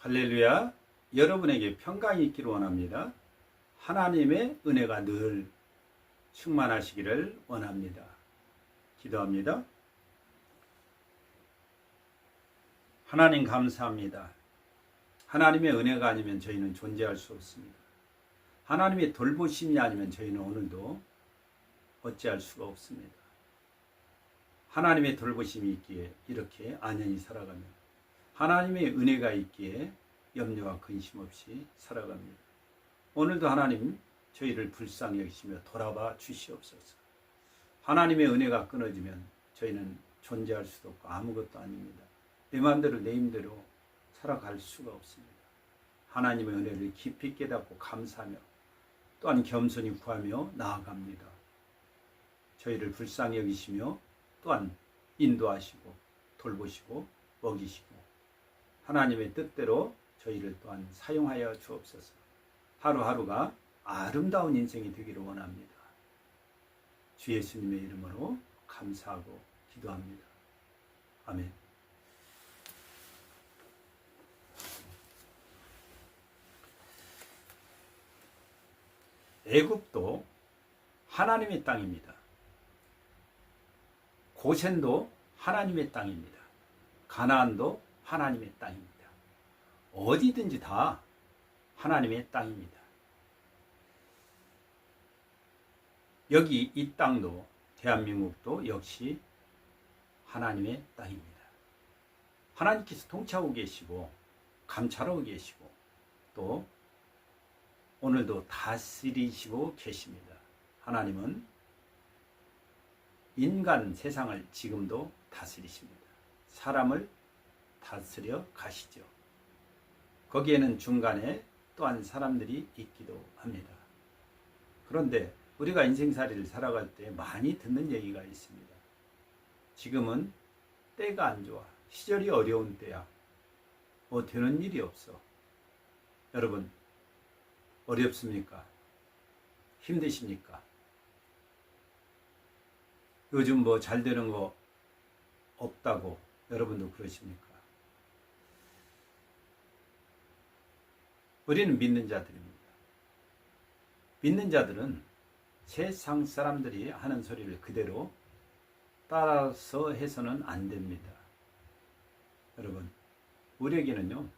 할렐루야. 여러분에게 평강이 있기를 원합니다. 하나님의 은혜가 늘 충만하시기를 원합니다. 기도합니다. 하나님 감사합니다. 하나님의 은혜가 아니면 저희는 존재할 수 없습니다. 하나님의 돌보심이 아니면 저희는 오늘도 어찌할 수가 없습니다. 하나님의 돌보심이 있기에 이렇게 안연히 살아가며 하나님의 은혜가 있기에 염려와 근심 없이 살아갑니다. 오늘도 하나님 저희를 불쌍히 여기시며 돌아봐 주시옵소서. 하나님의 은혜가 끊어지면 저희는 존재할 수도 없고 아무것도 아닙니다. 내 마음대로 내 힘대로 살아갈 수가 없습니다. 하나님의 은혜를 깊이 깨닫고 감사하며 또한 겸손히 구하며 나아갑니다. 저희를 불쌍히 여기시며 또한 인도하시고 돌보시고 먹이시고 하나님의 뜻대로 저희를 또한 사용하여 주옵소서. 하루하루가 아름다운 인생이 되기를 원합니다. 주 예수님의 이름으로 감사하고 기도합니다. 아멘. 애굽도 하나님의 땅입니다. 고센도 하나님의 땅입니다. 가나안도 하나님의 땅입니다. 어디든지 다 하나님의 땅입니다. 여기 이 땅도 대한민국도 역시 하나님의 땅입니다. 하나님께서 통치하고 계시고 감찰하고 계시고 또 오늘도 다스리시고 계십니다. 하나님은 인간 세상을 지금도 다스리십니다. 사람을 다스려 가시죠. 거기에는 중간에 또한 사람들이 있기도 합니다. 그런데 우리가 인생살이를 살아갈 때 많이 듣는 얘기가 있습니다. 지금은 때가 안 좋아. 시절이 어려운 때야. 뭐 되는 일이 없어. 여러분 어렵습니까? 힘드십니까? 요즘 뭐 잘 되는 거 없다고 여러분도 그러십니까? 우리는 믿는 자들입니다. 믿는 자들은 세상 사람들이 하는 소리를 그대로 따라서 해서는 안 됩니다. 여러분, 우리에게는요,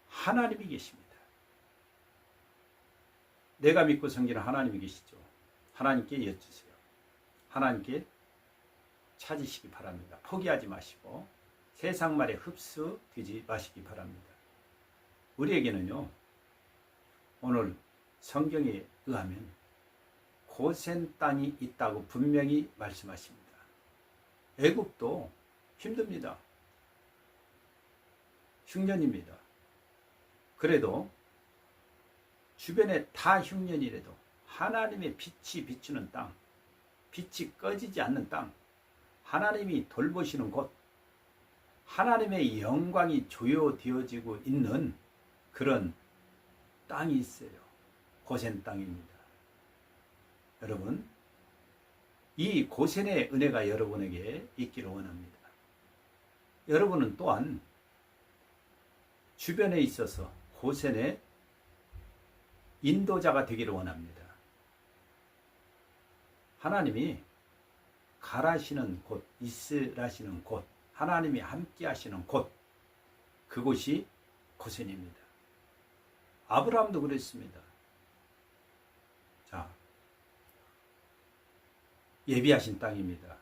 하나님이 계십니다. 내가 믿고 섬기는 하나님이 계시죠. 하나님께 여쭈세요. 하나님께 찾으시기 바랍니다. 포기하지 마시고 세상 말에 흡수되지 마시기 바랍니다. 우리에게는요, 오늘 성경에 의하면 고센 땅이 있다고 분명히 말씀하십니다. 애굽도 힘듭니다. 흉년입니다. 그래도 주변에 다 흉년이라도 하나님의 빛이 비추는 땅, 빛이 꺼지지 않는 땅, 하나님이 돌보시는 곳, 하나님의 영광이 조여되어지고 있는 그런 땅이 있어요. 고센 땅입니다. 여러분, 이 고센의 은혜가 여러분에게 있기를 원합니다. 여러분은 또한 주변에 있어서 고센의 인도자가 되기를 원합니다. 하나님이 가라시는 곳, 있으라시는 곳, 하나님이 함께 하시는 곳, 그곳이 고센입니다. 아브라함도 그랬습니다. 자, 예비하신 땅입니다.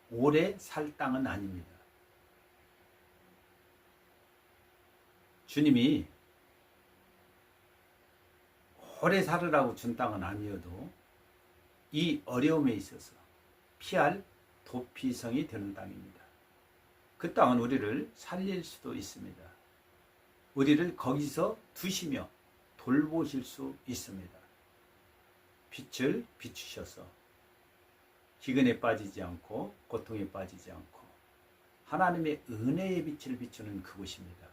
오래 살 땅은 아닙니다. 주님이 오래 살으라고 준 땅은 아니어도 이 어려움에 있어서 피할 도피성이 되는 땅입니다. 그 땅은 우리를 살릴 수도 있습니다. 우리를 거기서 두시며 돌보실 수 있습니다. 빛을 비추셔서 기근에 빠지지 않고 고통에 빠지지 않고 하나님의 은혜의 빛을 비추는 그곳입니다.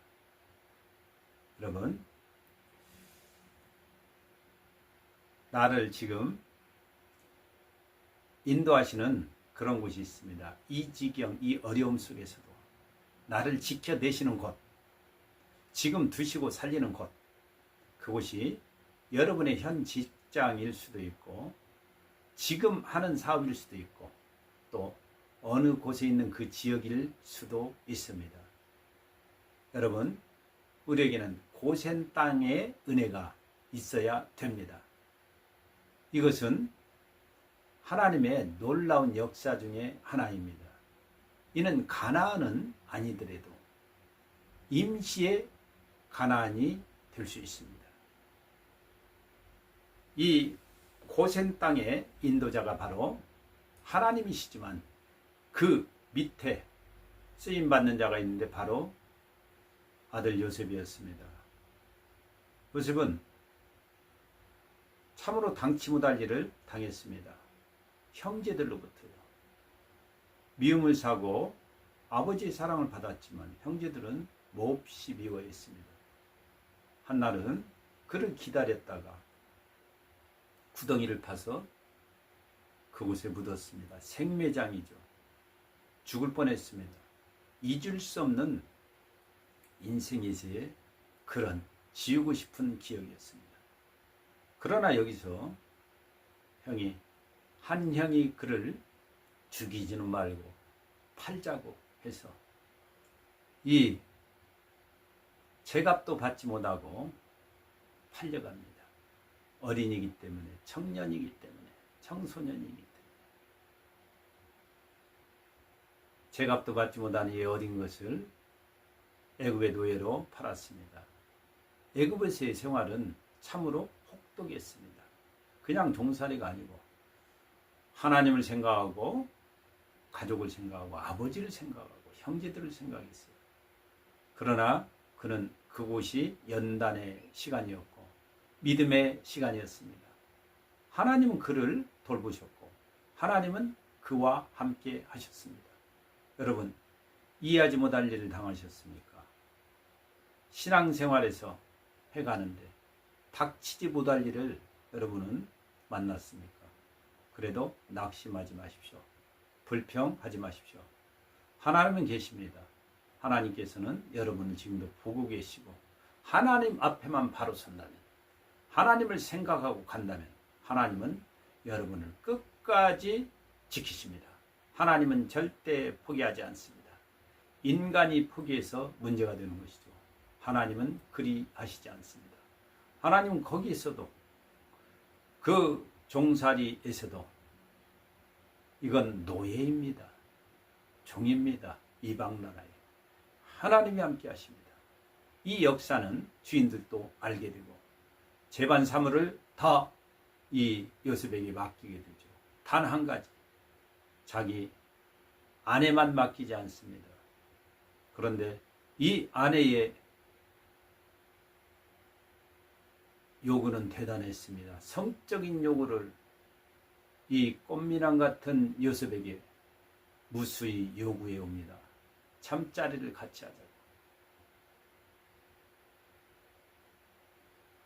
여러분, 나를 지금 인도하시는 그런 곳이 있습니다. 이 지경, 이 어려움 속에서도 나를 지켜내시는 곳, 지금 두시고 살리는 곳, 그곳이 여러분의 현 직장일 수도 있고 지금 하는 사업일 수도 있고 또 어느 곳에 있는 그 지역일 수도 있습니다. 여러분, 우리에게는 고센 땅의 은혜가 있어야 됩니다. 이것은 하나님의 놀라운 역사 중에 하나입니다. 이는 가나안은 아니더라도 임시의 가나안이 될 수 있습니다. 이 고센 땅의 인도자가 바로 하나님이시지만 그 밑에 쓰임받는 자가 있는데 바로 아들 요셉이었습니다. 요셉은 참으로 당치 못할 일을 당했습니다. 형제들로부터요. 미움을 사고 아버지의 사랑을 받았지만 형제들은 몹시 미워했습니다. 한날은 그를 기다렸다가 구덩이를 파서 그곳에 묻었습니다. 생매장이죠. 죽을 뻔했습니다. 잊을 수 없는 인생에서의 그런 지우고 싶은 기억이었습니다. 그러나 여기서 한 형이 그를 죽이지는 말고 팔자고 해서 이 제값도 받지 못하고 팔려갑니다. 어린이기 때문에, 청년이기 때문에, 청소년이기 때문에. 제값도 받지 못한 이 어린 것을 애굽의 노예로 팔았습니다. 애굽에서의 생활은 참으로 혹독했습니다. 그냥 종살이가 아니고 하나님을 생각하고 가족을 생각하고 아버지를 생각하고 형제들을 생각했어요. 그러나 그는 그곳이 연단의 시간이었고 믿음의 시간이었습니다. 하나님은 그를 돌보셨고 하나님은 그와 함께 하셨습니다. 여러분, 이해하지 못할 일을 당하셨습니까? 신앙생활에서 해가는데 닥치지 못할 일을 여러분은 만났습니까? 그래도 낙심하지 마십시오. 불평하지 마십시오. 하나님은 계십니다. 하나님께서는 여러분을 지금도 보고 계시고 하나님 앞에만 바로 선다면, 하나님을 생각하고 간다면 하나님은 여러분을 끝까지 지키십니다. 하나님은 절대 포기하지 않습니다. 인간이 포기해서 문제가 되는 것이죠. 하나님은 그리 하시지 않습니다. 하나님은 거기에서도 그 종살이에서도 이건 노예입니다. 종입니다. 이방 나라에. 하나님이 함께 하십니다. 이 역사는 주인들도 알게 되고 재반 사물을 다 이 요셉에게 맡기게 되죠. 단 한 가지. 자기 아내만 맡기지 않습니다. 그런데 이 아내의 요구는 대단했습니다. 성적인 요구를 이 꽃미남 같은 요셉에게 무수히 요구해 옵니다. 잠자리를 같이 하자고.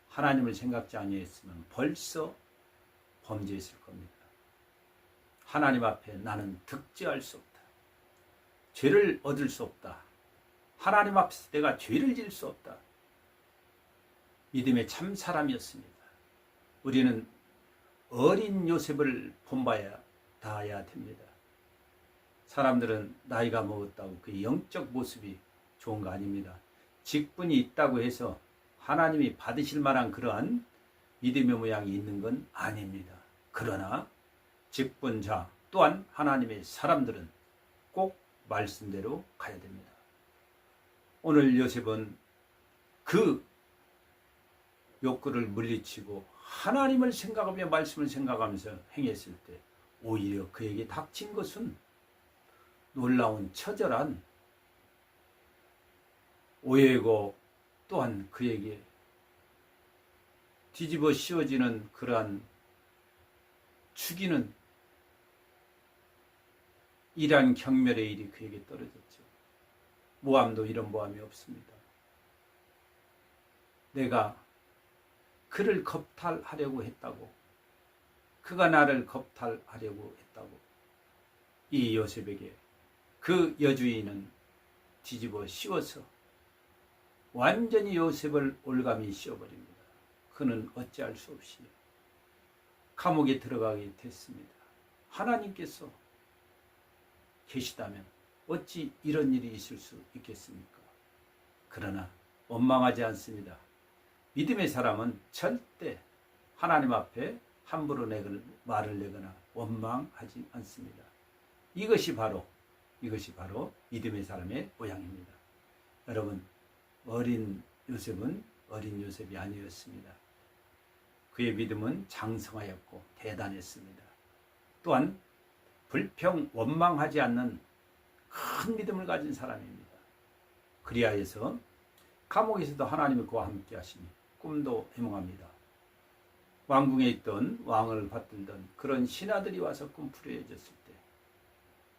하나님을 생각지 아니했으면 벌써 범죄했을 겁니다. 하나님 앞에 나는 득죄할 수 없다. 죄를 얻을 수 없다. 하나님 앞에서 내가 죄를 지을 수 없다. 믿음의 참 사람이었습니다. 우리는 어린 요셉을 본봐야 닿아야 됩니다. 사람들은 나이가 먹었다고 그 영적 모습이 좋은 거 아닙니다. 직분이 있다고 해서 하나님이 받으실 만한 그러한 믿음의 모양이 있는 건 아닙니다. 그러나 직분자 또한 하나님의 사람들은 꼭 말씀대로 가야 됩니다. 오늘 요셉은 그 욕구를 물리치고 하나님을 생각하며 말씀을 생각하면서 행했을 때 오히려 그에게 닥친 것은 놀라운 처절한 오해고 또한 그에게 뒤집어 씌워지는 그러한 죽이는 이러한 경멸의 일이 그에게 떨어졌죠. 모함도 이런 모함이 없습니다. 내가 그를 겁탈하려고 했다고, 그가 나를 겁탈하려고 했다고 이 요셉에게 그 여주인은 뒤집어 씌워서 완전히 요셉을 올가미 씌워버립니다. 그는 어찌할 수 없이 감옥에 들어가게 됐습니다. 하나님께서 계시다면 어찌 이런 일이 있을 수 있겠습니까? 그러나 원망하지 않습니다. 믿음의 사람은 절대 하나님 앞에 함부로 말을 내거나 원망하지 않습니다. 이것이 바로 믿음의 사람의 모양입니다. 여러분, 어린 요셉은 어린 요셉이 아니었습니다. 그의 믿음은 장성하였고 대단했습니다. 또한 불평 원망하지 않는 큰 믿음을 가진 사람입니다. 그리하여서 감옥에서도 하나님이 그와 함께 하시니 꿈도 해몽합니다. 왕궁에 있던 왕을 받들던 그런 신하들이 와서 꿈풀이해졌을 때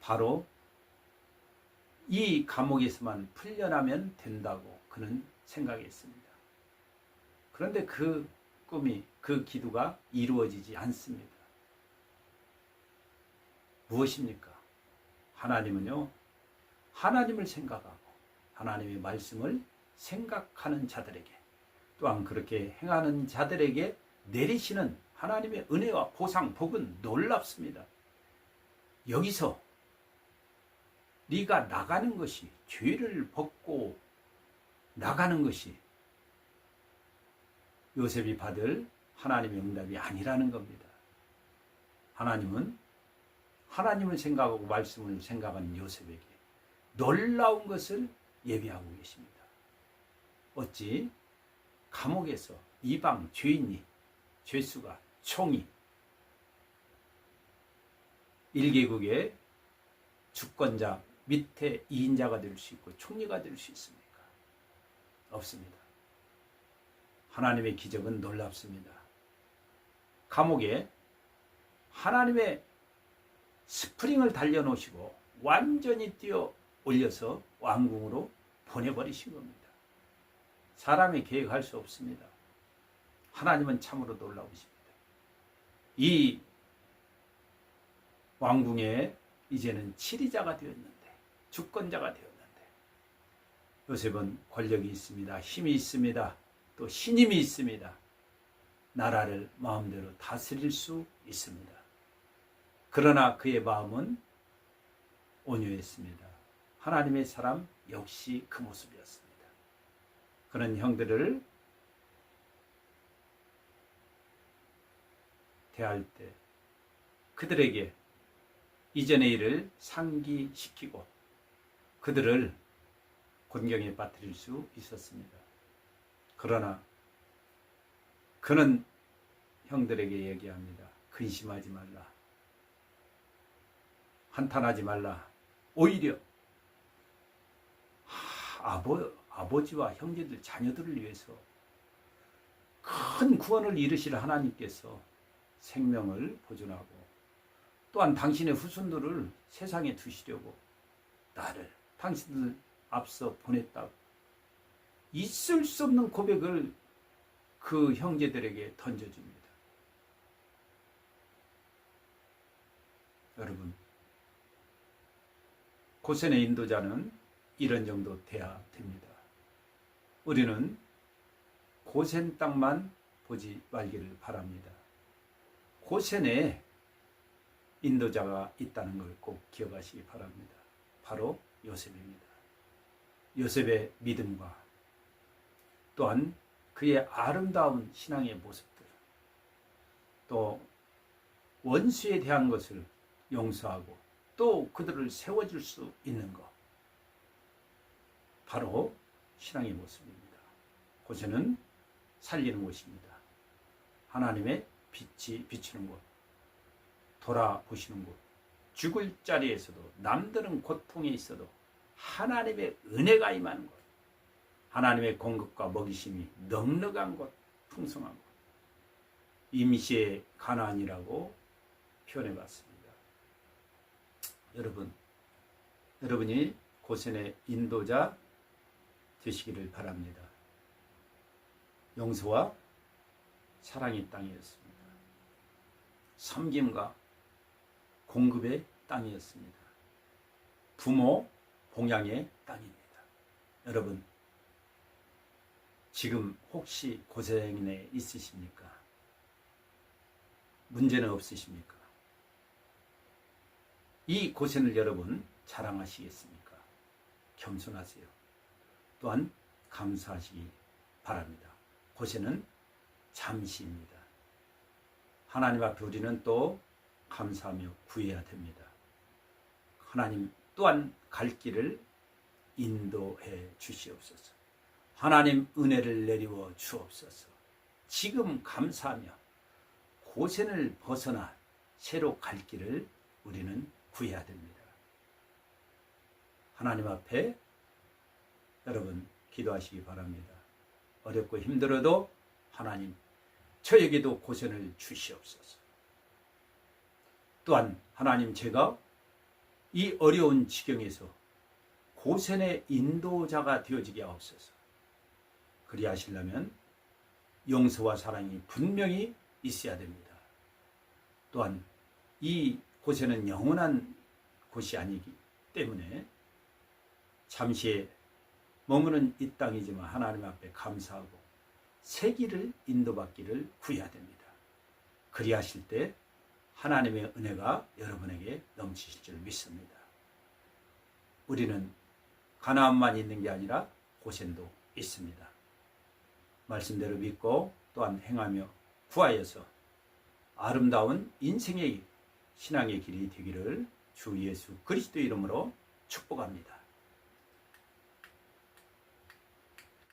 바로 이 감옥에서만 풀려나면 된다고 그는 생각했습니다. 그런데 그 꿈이, 그 기도가 이루어지지 않습니다. 무엇입니까? 하나님은요, 하나님을 생각하고 하나님의 말씀을 생각하는 자들에게, 또한 그렇게 행하는 자들에게 내리시는 하나님의 은혜와 보상, 복은 놀랍습니다. 여기서 네가 나가는 것이, 죄를 벗고 나가는 것이 요셉이 받을 하나님의 응답이 아니라는 겁니다. 하나님은 하나님을 생각하고 말씀을 생각하는 요셉에게 놀라운 것을 예비하고 계십니다. 어찌 감옥에서 이방 죄인이, 죄수가, 총이 1개국의 주권자 밑에 2인자가 될 수 있고 총리가 될 수 있습니까? 없습니다. 하나님의 기적은 놀랍습니다. 감옥에 하나님의 스프링을 달려놓으시고 완전히 뛰어 올려서 왕궁으로 보내버리신 겁니다. 사람이 계획할 수 없습니다. 하나님은 참으로 놀라우십니다. 이 왕궁에 이제는 치리자가 되었는데, 주권자가 되었는데, 요셉은 권력이 있습니다. 힘이 있습니다. 또 신임이 있습니다. 나라를 마음대로 다스릴 수 있습니다. 그러나 그의 마음은 온유했습니다. 하나님의 사람 역시 그 모습이었습니다. 그런 형들을 대할 때 그들에게 이전의 일을 상기시키고 그들을 곤경에 빠뜨릴 수 있었습니다. 그러나 그는 형들에게 얘기합니다. 근심하지 말라. 한탄하지 말라. 오히려 아버지와 형제들, 자녀들을 위해서 큰 구원을 이루실 하나님께서 생명을 보존하고 또한 당신의 후손들을 세상에 두시려고 나를 당신들 앞서 보냈다고 있을 수 없는 고백을 그 형제들에게 던져줍니다. 여러분, 고센의 인도자는 이런 정도 돼야 됩니다. 우리는 고센 땅만 보지 말기를 바랍니다. 고센에 인도자가 있다는 걸 꼭 기억하시기 바랍니다. 바로 요셉입니다. 요셉의 믿음과 또한 그의 아름다운 신앙의 모습들, 또 원수에 대한 것을 용서하고 또 그들을 세워줄 수 있는 것, 바로 신앙의 모습입니다. 고센은 살리는 곳입니다. 하나님의 빛이 비치는 곳, 돌아보시는 곳, 죽을 자리에서도 남들은 고통에 있어도 하나님의 은혜가 임하는 곳, 하나님의 공급과 먹이심이 넉넉한 곳, 풍성한 곳, 임시의 가나안이라고 표현해봤습니다. 여러분이 고센의 인도자 되시기를 바랍니다. 용서와 사랑의 땅이었습니다. 섬김과 공급의 땅이었습니다. 부모 봉양의 땅입니다. 여러분, 지금 혹시 고생에 있으십니까? 문제는 없으십니까? 이 고생을 여러분 자랑하시겠습니까? 겸손하세요. 또한 감사하시기 바랍니다. 고생은 잠시입니다. 하나님 앞에 우리는 또 감사하며 구해야 됩니다. 하나님 또한 갈 길을 인도해 주시옵소서. 하나님 은혜를 내리워 주옵소서. 지금 감사하며 고생을 벗어나 새로 갈 길을 우리는 구해야 됩니다. 하나님 앞에 여러분 기도하시기 바랍니다. 어렵고 힘들어도 하나님 저에게도 고생을 주시옵소서. 또한 하나님 제가 이 어려운 지경에서 고생의 인도자가 되어지게 하옵소서. 그리하시려면 용서와 사랑이 분명히 있어야 됩니다. 또한 이 고생은 영원한 곳이 아니기 때문에 잠시 머무는 이 땅이지만 하나님 앞에 감사하고 새 길을 인도받기를 구해야 됩니다. 그리하실 때 하나님의 은혜가 여러분에게 넘치실 줄 믿습니다. 우리는 가나안만 있는 게 아니라 고센도 있습니다. 말씀대로 믿고 또한 행하며 구하여서 아름다운 인생의 신앙의 길이 되기를 주 예수 그리스도 이름으로 축복합니다.